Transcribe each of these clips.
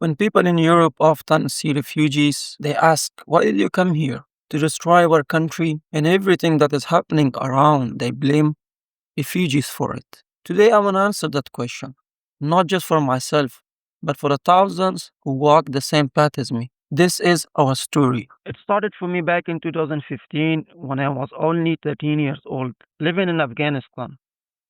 When people in Europe often see refugees, they ask, why did you come here? To destroy our country and everything that is happening around. They blame refugees for it. Today, I want to answer that question, not just for myself, but for the thousands who walk the same path as me. This is our story. It started for me back in 2015 when I was only 13 years old, living in Afghanistan.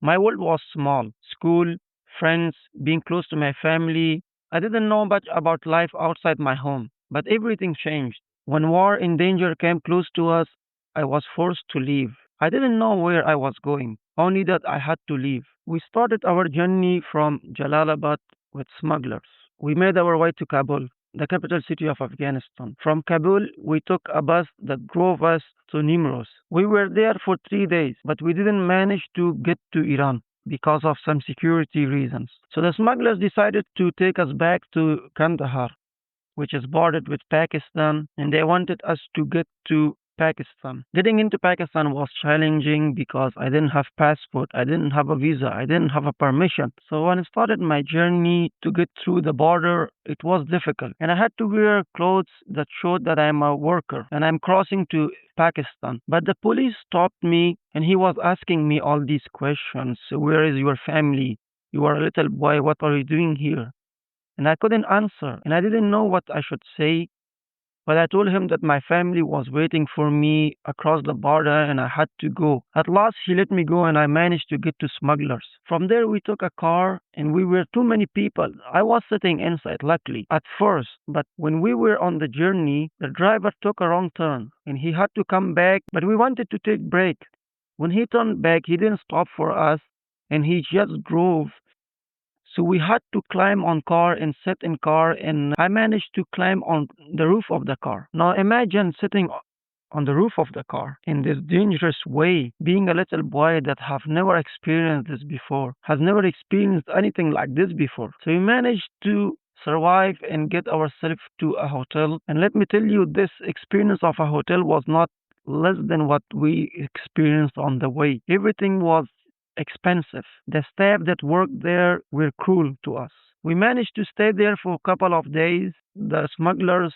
My world was small school, friends, being close to my family. I didn't know much about life outside my home, but everything changed. When war and danger came close to us, I was forced to leave. I didn't know where I was going, only that I had to leave. We started our journey from Jalalabad with smugglers. We made our way to Kabul, the capital city of Afghanistan. From Kabul, we took a bus that drove us to Nimros. We were there for 3 days, but we didn't manage to get to Iran because of some security reasons. So the smugglers decided to take us back to Kandahar, which is bordered with Pakistan, and they wanted us to get to Pakistan. Getting into Pakistan was challenging because I didn't have passport, I didn't have a visa, I didn't have a permission. So when I started my journey to get through the border, it was difficult. And I had to wear clothes that showed that I'm a worker and I'm crossing to Pakistan. But the police stopped me and he was asking me all these questions. Where is your family? You are a little boy, what are you doing here? And I couldn't answer, and I didn't know what I should say. But I told him that my family was waiting for me across the border and I had to go. At last, he let me go and I managed to get to smugglers. From there, we took a car and we were too many people. I was sitting inside, luckily, at first. But when we were on the journey, the driver took a wrong turn and he had to come back. But we wanted to take break. When he turned back, he didn't stop for us and he just drove. So we had to climb on car and sit in car and I managed to climb on the roof of the car. Now imagine sitting on the roof of the car in this dangerous way, being a little boy that have never experienced this before, has never experienced anything like this before. So we managed to survive and get ourselves to a hotel. And let me tell you, this experience of a hotel was not less than what we experienced on the way. Everything was expensive. The staff that worked there were cruel to us. We managed to stay there for a couple of days. The smugglers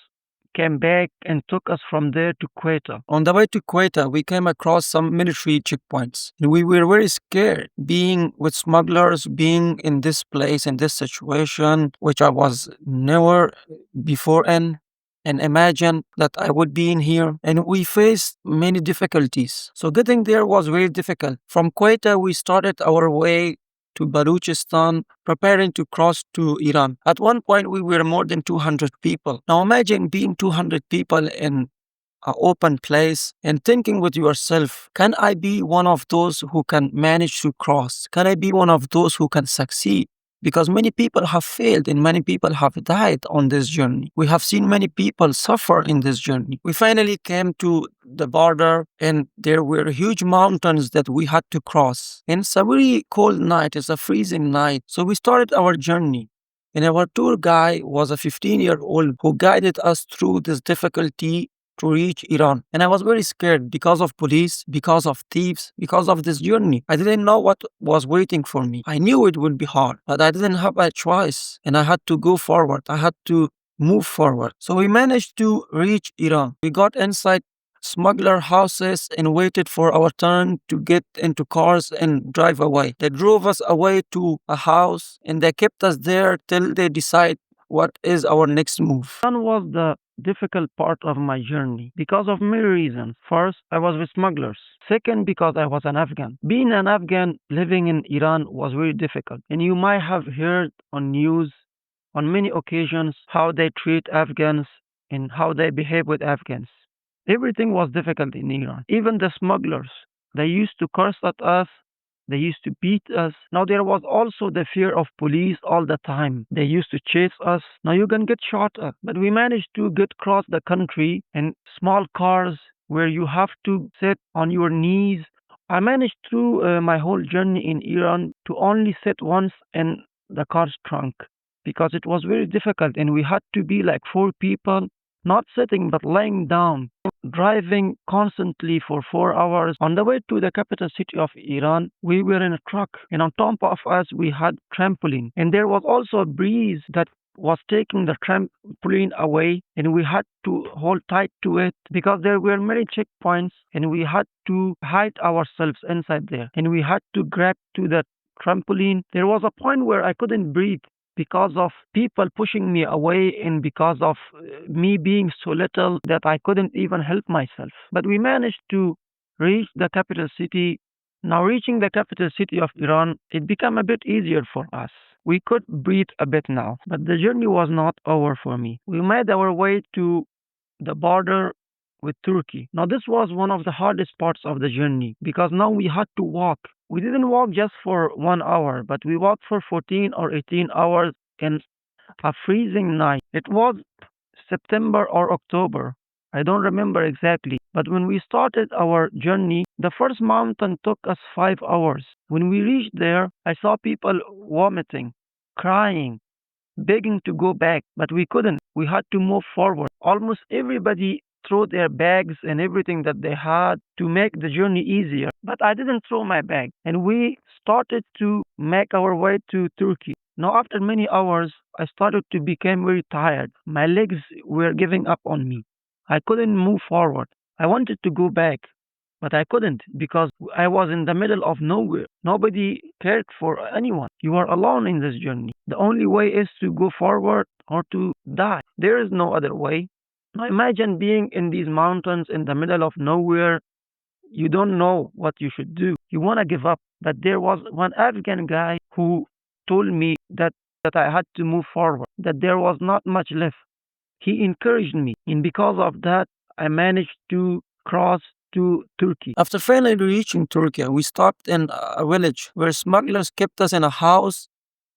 came back and took us from there to Quetta. On the way to Quetta, we came across some military checkpoints. We were very scared being with smugglers, being in this place, in this situation, which I was never before in. And imagine that I would be in here and we faced many difficulties. So getting there was very difficult. From Quetta, we started our way to Balochistan, preparing to cross to Iran. At one point, we were more than 200 people. Now imagine being 200 people in an open place and thinking with yourself, can I be one of those who can manage to cross? Can I be one of those who can succeed? Because many people have failed and many people have died on this journey. We have seen many people suffer in this journey. We finally came to the border and there were huge mountains that we had to cross. And it's a very cold night, it's a freezing night. So we started our journey. And our tour guide was a 15-year-old who guided us through this difficulty to reach Iran. And I was very scared because of police, because of thieves, because of this journey. I didn't know what was waiting for me. I knew it would be hard, but I didn't have a choice and I had to go forward. I had to move forward. So we managed to reach Iran. We got inside smuggler houses and waited for our turn to get into cars and drive away. They drove us away to a house and they kept us there till they decide what is our next move. Iran was the difficult part of my journey because of many reasons. First, I was with smugglers. Second, because I was an Afghan. Being an Afghan living in Iran was very difficult. And you might have heard on news on many occasions how they treat Afghans and how they behave with Afghans. Everything was difficult in Iran. Even the smugglers, they used to curse at us. They used to beat us. Now there was also the fear of police all the time. They used to chase us. Now you can get shot at. But we managed to get across the country in small cars where you have to sit on your knees. I managed through my whole journey in Iran to only sit once in the car's trunk because it was very difficult and we had to be like 4 people, not sitting but lying down, driving constantly for 4 hours. On the way to the capital city of Iran, we were in a truck, and on top of us, we had trampoline. And there was also a breeze that was taking the trampoline away, and we had to hold tight to it because there were many checkpoints, and we had to hide ourselves inside there, and we had to grab to the trampoline. There was a point where I couldn't breathe because of people pushing me away and because of me being so little that I couldn't even help myself. But we managed to reach the capital city. Now, reaching the capital city of Iran, it became a bit easier for us. We could breathe a bit now, but the journey was not over for me. We made our way to the border with Turkey. Now, this was one of the hardest parts of the journey because now we had to walk. We didn't walk just for 1 hour, but we walked for 14 or 18 hours in a freezing night. It was September or October. I don't remember exactly. But when we started our journey, the first mountain took us 5 hours. When we reached there, I saw people vomiting, crying, begging to go back, but we couldn't. We had to move forward. Almost everybody threw their bags and everything that they had to make the journey easier. But I didn't throw my bag. And we started to make our way to Turkey. Now, after many hours, I started to become very tired. My legs were giving up on me. I couldn't move forward. I wanted to go back, but I couldn't because I was in the middle of nowhere. Nobody cared for anyone. You are alone in this journey. The only way is to go forward or to die. There is no other way. Now imagine being in these mountains in the middle of nowhere. You don't know what you should do. You want to give up. But there was one Afghan guy who told me that I had to move forward, that there was not much left. He encouraged me, and because of that, I managed to cross to Turkey. After finally reaching Turkey, we stopped in a village where smugglers kept us in a house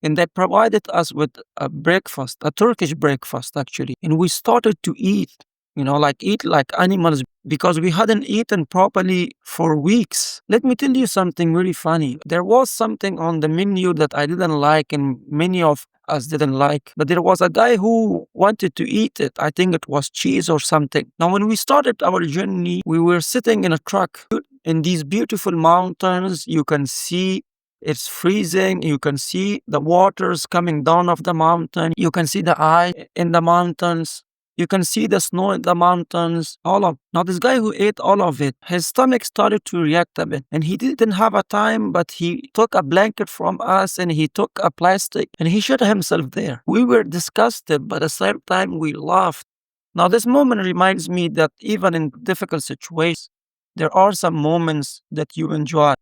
and they provided us with a breakfast, a Turkish breakfast actually. And we started to eat, like eat like animals because we hadn't eaten properly for weeks. Let me tell you something really funny. There was something on the menu that I didn't like and many of us didn't like, but there was a guy who wanted to eat it. I think it was cheese or something. Now, when we started our journey, we were sitting in a truck in these beautiful mountains. You can see it's freezing. You can see the waters coming down of the mountain. You can see the eye in the mountains. You can see the snow in the mountains, all of. Now, this guy who ate all of it, his stomach started to react a bit. And he didn't have a time, but he took a blanket from us and he took a plastic and he shut himself there. We were disgusted, but at the same time, we laughed. Now, this moment reminds me that even in difficult situations, there are some moments that you enjoy.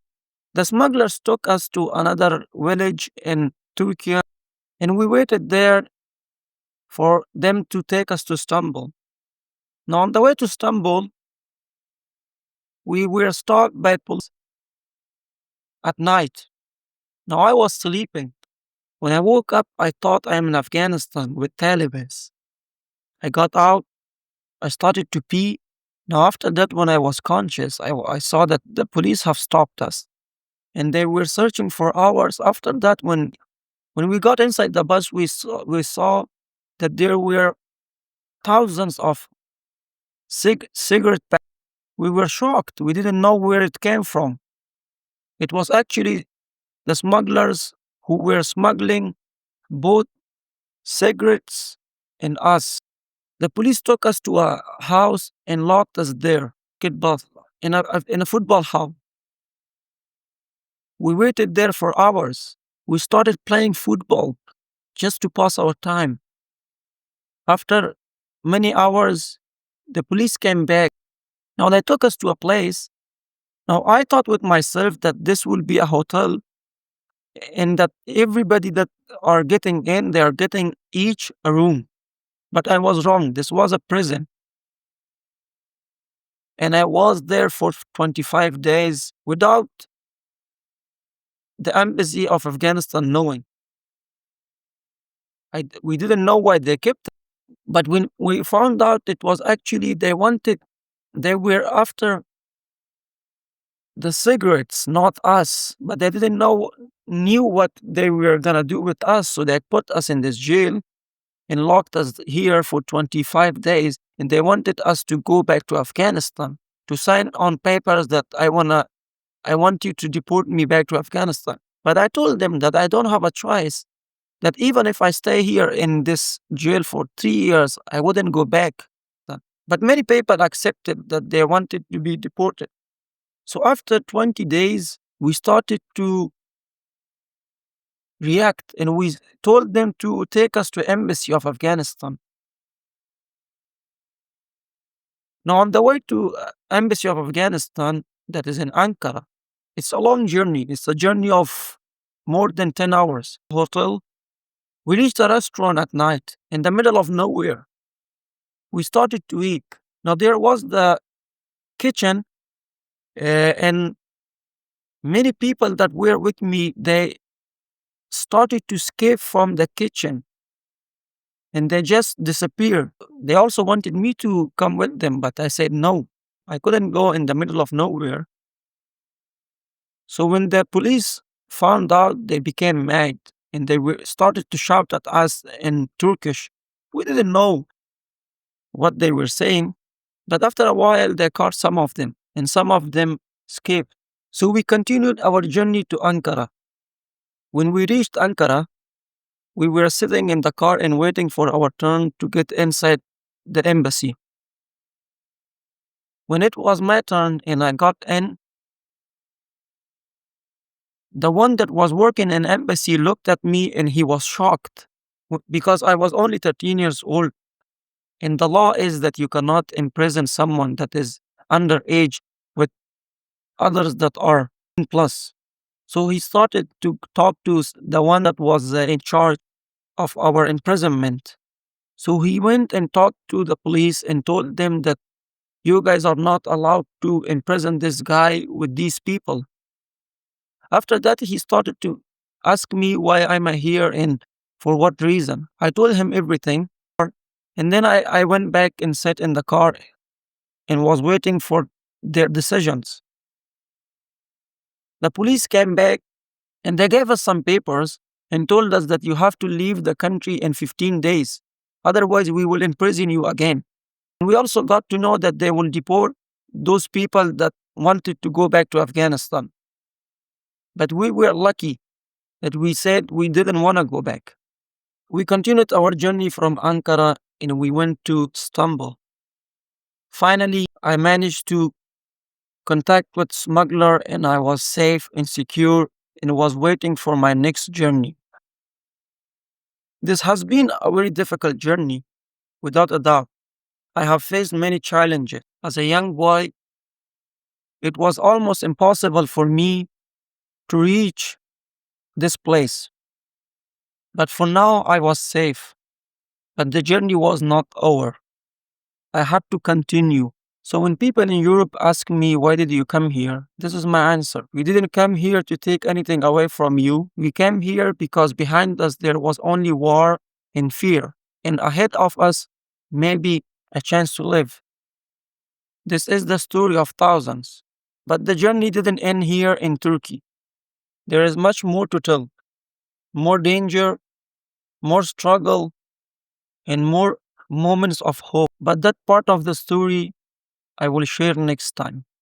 The smugglers took us to another village in Turkey, and we waited there for them to take us to Istanbul. Now, on the way to Istanbul, we were stopped by police at night. Now, I was sleeping. When I woke up, I thought I am in Afghanistan with Taliban. I got out, I started to pee. Now, after that, when I was conscious, I saw that the police have stopped us and they were searching for hours. After that, when we got inside the bus, we saw that there were thousands of cigarette packs. We were shocked. We didn't know where it came from. It was actually the smugglers who were smuggling both cigarettes and us. The police took us to a house and locked us there, football, in a football house. We waited there for hours. We started playing football just to pass our time. After many hours, the police came back. Now they took us to a place. Now I thought with myself that this will be a hotel and that everybody that are getting in, they are getting each a room. But I was wrong. This was a prison. And I was there for 25 days without the embassy of Afghanistan knowing. We didn't know why they kept it. But when we found out, it was actually they were after the cigarettes, not us. But they didn't knew what they were gonna do with us. So they put us in this jail and locked us here for 25 days. And they wanted us to go back to Afghanistan to sign on papers that I want you to deport me back to Afghanistan. But I told them that I don't have a choice. that even if I stay here in this jail for 3 years, I wouldn't go back. But many people accepted that they wanted to be deported. So after 20 days, we started to react and we told them to take us to embassy of Afghanistan. Now on the way to embassy of Afghanistan that is in Ankara, it's a long journey. It's a journey of more than 10 hours. Hotel. We reached a restaurant at night in the middle of nowhere. We started to eat. Now there was the kitchen, and many people that were with me, they started to escape from the kitchen and they just disappeared. They also wanted me to come with them, but I said no. I couldn't go in the middle of nowhere. So when the police found out, they became mad and started to shout at us in Turkish. We didn't know what they were saying, but after a while, they caught some of them and some of them escaped. So we continued our journey to Ankara. When we reached Ankara, we were sitting in the car and waiting for our turn to get inside the embassy. When it was my turn and I got in, the one that was working in embassy looked at me and he was shocked because I was only 13 years old. And the law is that you cannot imprison someone that is underage with others that are plus. So he started to talk to the one that was in charge of our imprisonment. So he went and talked to the police and told them that you guys are not allowed to imprison this guy with these people. After that, he started to ask me why am I here and for what reason. I told him everything. And then I went back and sat in the car and was waiting for their decisions. The police came back and they gave us some papers and told us that you have to leave the country in 15 days. Otherwise, we will imprison you again. And we also got to know that they will deport those people that wanted to go back to Afghanistan. But we were lucky that we said we didn't want to go back. We continued our journey from Ankara and we went to Istanbul. Finally, I managed to contact with smuggler and I was safe and secure and was waiting for my next journey. This has been a very difficult journey, without a doubt. I have faced many challenges. As a young boy, it was almost impossible for me to reach this place. But for now, I was safe. But the journey was not over. I had to continue. So when people in Europe ask me, why did you come here? This is my answer. We didn't come here to take anything away from you. We came here because behind us there was only war and fear. And ahead of us, maybe a chance to live. This is the story of thousands. But the journey didn't end here in Turkey. There is much more to tell. More danger, more struggle, and more moments of hope. But that part of the story I will share next time.